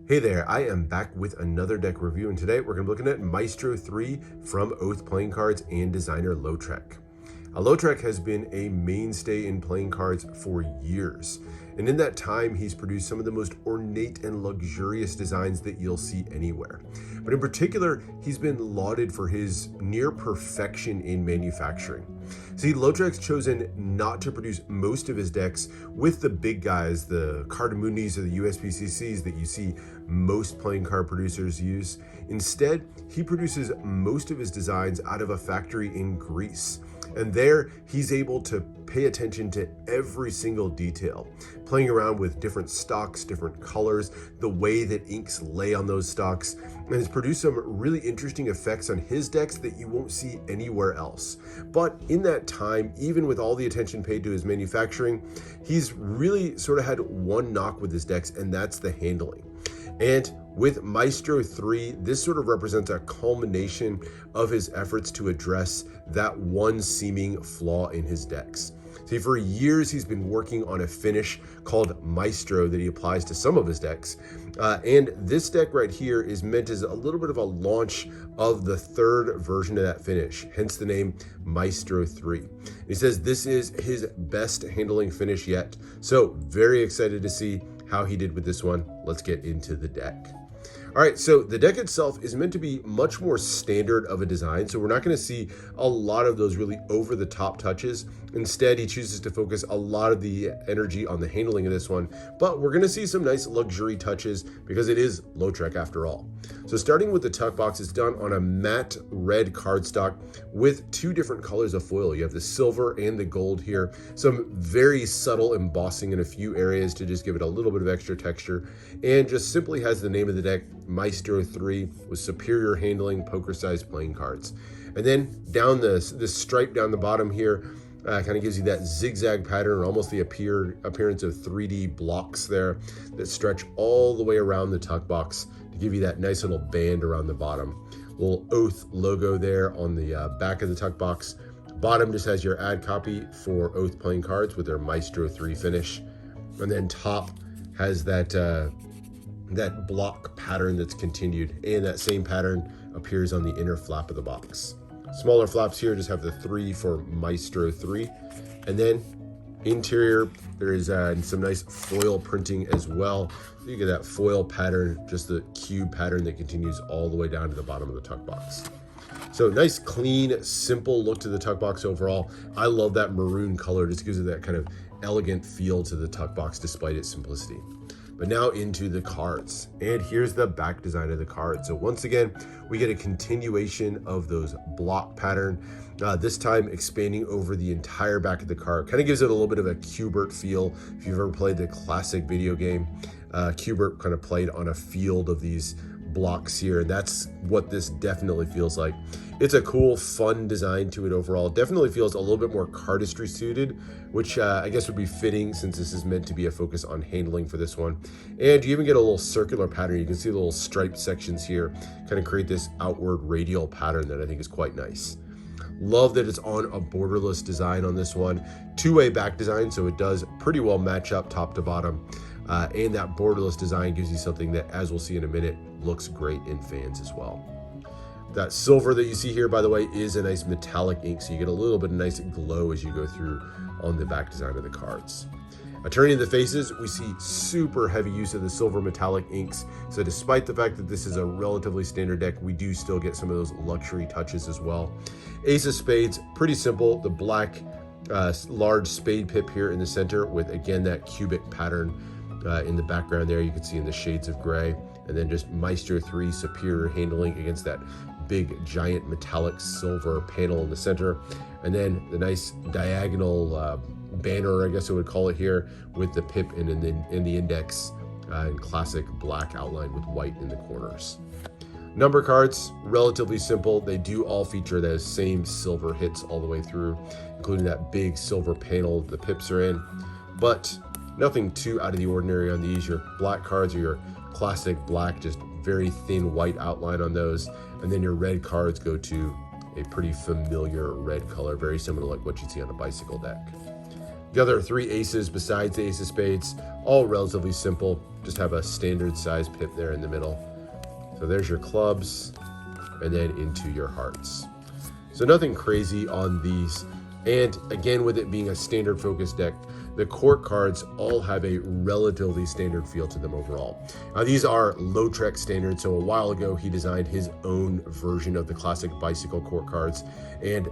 Hey there, I am back with another deck review, and today we're going to be looking at Maestro III from Oath Playing Cards and designer Lotrek. Lotrek has been a mainstay in playing cards for years, and in that time he's produced some of the most ornate and luxurious designs that you'll see anywhere. But in particular, he's been lauded for his near perfection in manufacturing. See, Lotrek's chosen not to produce most of his decks with the big guys, the Cardamundis or the USPCCs that you see most playing card producers use. Instead, he produces most of his designs out of a factory in Greece. And there, he's able to pay attention to every single detail, playing around with different stocks, different colors, the way that inks lay on those stocks, and has produced some really interesting effects on his decks that you won't see anywhere else. But in that time, even with all the attention paid to his manufacturing, he's really sort of had one knock with his decks, and that's the handling. And with Maestro III, this sort of represents a culmination of his efforts to address that one seeming flaw in his decks. See, for years, he's been working on a finish called Maestro that he applies to some of his decks. And this deck right here is meant as a little bit of a launch of the third version of that finish, hence the name Maestro III. He says this is his best handling finish yet. So very excited to see how he did with this one. Let's get into the deck. All right, so the deck itself is meant to be much more standard of a design, so we're not going to see a lot of those really over-the-top touches. Instead, he chooses to focus a lot of the energy on the handling of this one, but we're going to see some nice luxury touches because it is Lotrek after all. So starting with the tuck box, it's done on a matte red cardstock with two different colors of foil. You have the silver and the gold here, some very subtle embossing in a few areas to just give it a little bit of extra texture, and just simply has the name of the deck, Maestro III, with superior handling, poker-sized playing cards. And then down this stripe down the bottom here kind of gives you that zigzag pattern, or almost the appearance of 3D blocks there that stretch all the way around the tuck box to give you that nice little band around the bottom. Little Oath logo there on the back of the tuck box. Bottom just has your ad copy for Oath playing cards with their Maestro III finish. And then top has that block pattern that's continued, and that same pattern appears on the inner flap of the box. Smaller flaps here just have the 3 for Maestro III, and then interior there is some nice foil printing as well. You get that foil pattern, just the cube pattern that continues all the way down to the bottom of the tuck box. So nice, clean, simple look to the tuck box overall. I love that maroon color, just gives it that kind of elegant feel to the tuck box despite its simplicity. But now into the cards, and here's the back design of the card. So once again, we get a continuation of those block pattern, this time expanding over the entire back of the card. Kind of gives it a little bit of a Q*bert feel. If you've ever played the classic video game, Q*bert kind of played on a field of these blocks here, and that's what this definitely feels like. It's a cool, fun design to it overall. Definitely feels a little bit more cardistry suited, which I guess would be fitting since this is meant to be a focus on handling for this one. And you even get a little circular pattern. You can see the little striped sections here kind of create this outward radial pattern that I think is quite nice. Love that it's on a borderless design on this one. Two-way back design, so it does pretty well match up top to bottom. And that borderless design gives you something that, as we'll see in a minute, looks great in fans as well. That silver that you see here, by the way, is a nice metallic ink, so you get a little bit of nice glow as you go through on the back design of the cards. Turning to the faces, we see super heavy use of the silver metallic inks, so despite the fact that this is a relatively standard deck, we do still get some of those luxury touches as well. Ace of Spades, pretty simple. The black large spade pip here in the center with, again, that cubic pattern in the background there you can see in the shades of gray, and then just Maestro III superior handling against that big giant metallic silver panel in the center, and then the nice diagonal banner, I guess I would call it here, with the pip in the index in classic black outline with white in the corners. Number cards, relatively simple. They do all feature those same silver hits all the way through, including that big silver panel the pips are in, but nothing too out of the ordinary on these. Your black cards are your classic black, just very thin white outline on those, and then your red cards go to a pretty familiar red color, very similar to like what you'd see on a bicycle deck. The other 3 aces besides the ace of spades, all relatively simple. Just have a standard size pip there in the middle. So there's your clubs, and then into your hearts. So nothing crazy on these. And again, with it being a standard focus deck, the court cards all have a relatively standard feel to them overall. Now these are Lotrek standard, so a while ago he designed his own version of the classic bicycle court cards, and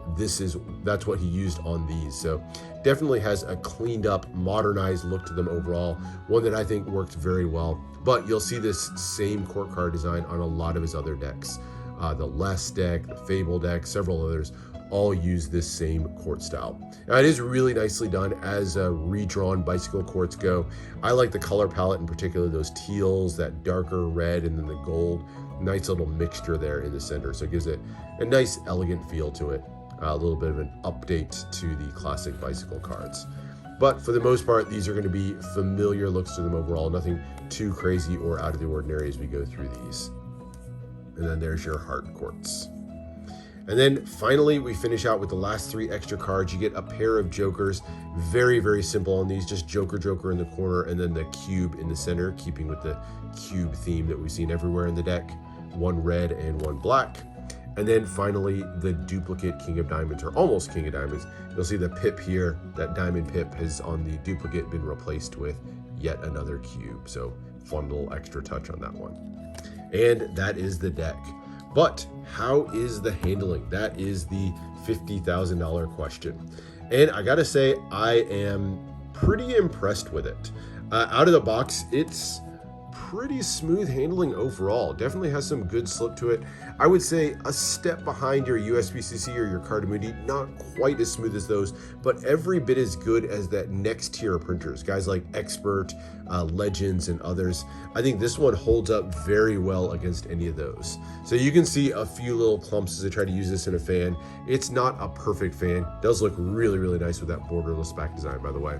that's what he used on these. So definitely has a cleaned up, modernized look to them overall, one that I think worked very well. But you'll see this same court card design on a lot of his other decks. The Les deck, the Fable deck, several others all use this same court style. Now it is really nicely done as redrawn bicycle courts go. I like the color palette, in particular those teals, that darker red, and then the gold. Nice little mixture there in the center, so it gives it a nice elegant feel to it. A little bit of an update to the classic bicycle cards. But for the most part, these are going to be familiar looks to them overall, nothing too crazy or out of the ordinary as we go through these. And then there's your heart courts. And then finally, we finish out with the last 3 extra cards. You get a pair of jokers. Very, very simple on these. Just joker in the corner, and then the cube in the center, keeping with the cube theme that we've seen everywhere in the deck. 1 red and 1 black. And then finally, the duplicate King of Diamonds, or almost King of Diamonds. You'll see the pip here. That diamond pip has on the duplicate been replaced with yet another cube. So fun little extra touch on that one. And that is the deck. But how is the handling? That is the $50,000 question. And I gotta say, I am pretty impressed with it. Out of the box, it's pretty smooth handling overall. Definitely has some good slip to it. I would say a step behind your USB-CC or your Cardamundi, not quite as smooth as those, but every bit as good as that next tier of printers. Guys like Expert, Legends, and others. I think this one holds up very well against any of those. So you can see a few little clumps as I try to use this in a fan. It's not a perfect fan. It does look really, really nice with that borderless back design, by the way.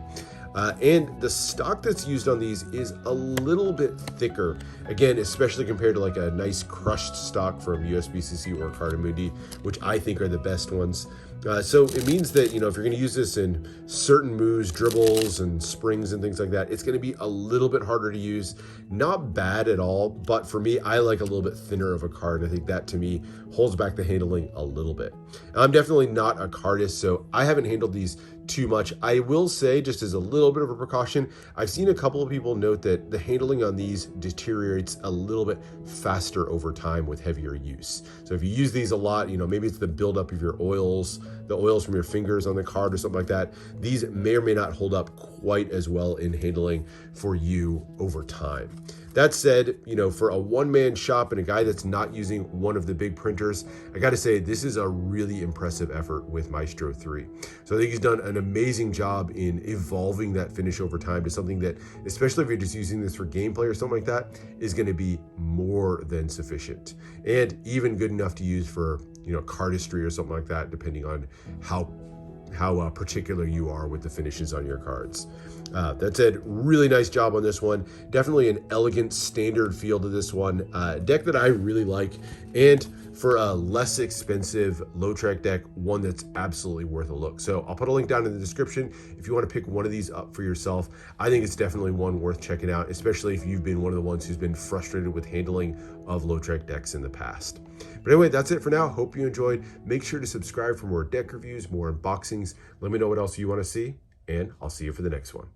And the stock that's used on these is a little bit thicker. Again, especially compared to like a nice crushed stock from USB-CC or Cardamundi, which I think are the best ones. So it means that, you know, if you're going to use this in certain moves, dribbles and springs and things like that, it's going to be a little bit harder to use. Not bad at all, but for me, I like a little bit thinner of a card. I think that to me holds back the handling a little bit. I'm definitely not a cardist, so I haven't handled these too much. I will say, just as a little bit of a precaution, I've seen a couple of people note that the handling on these deteriorates a little bit faster over time with heavier use. So if you use these a lot, you know, maybe it's the buildup of your oils, the oils from your fingers on the card or something like that. These may or may not hold up quite as well in handling for you over time. That said, you know, for a one-man shop and a guy that's not using one of the big printers, I got to say this is a really impressive effort with Maestro 3. So I think he's done an amazing job in evolving that finish over time to something that, especially if you're just using this for gameplay or something like that, is going to be more than sufficient and even good enough to use for, you know, cardistry or something like that, depending on how particular you are with the finishes on your cards. That said, really nice job on this one. Definitely an elegant standard feel to this one. Deck that I really like, and for a less expensive Lotrek deck, one that's absolutely worth a look. So I'll put a link down in the description if you want to pick one of these up for yourself. I think it's definitely one worth checking out, especially if you've been one of the ones who's been frustrated with handling of Lotrek decks in the past. But anyway, that's it for now. Hope you enjoyed. Make sure to subscribe for more deck reviews, more unboxings. Let me know what else you want to see, and I'll see you for the next one.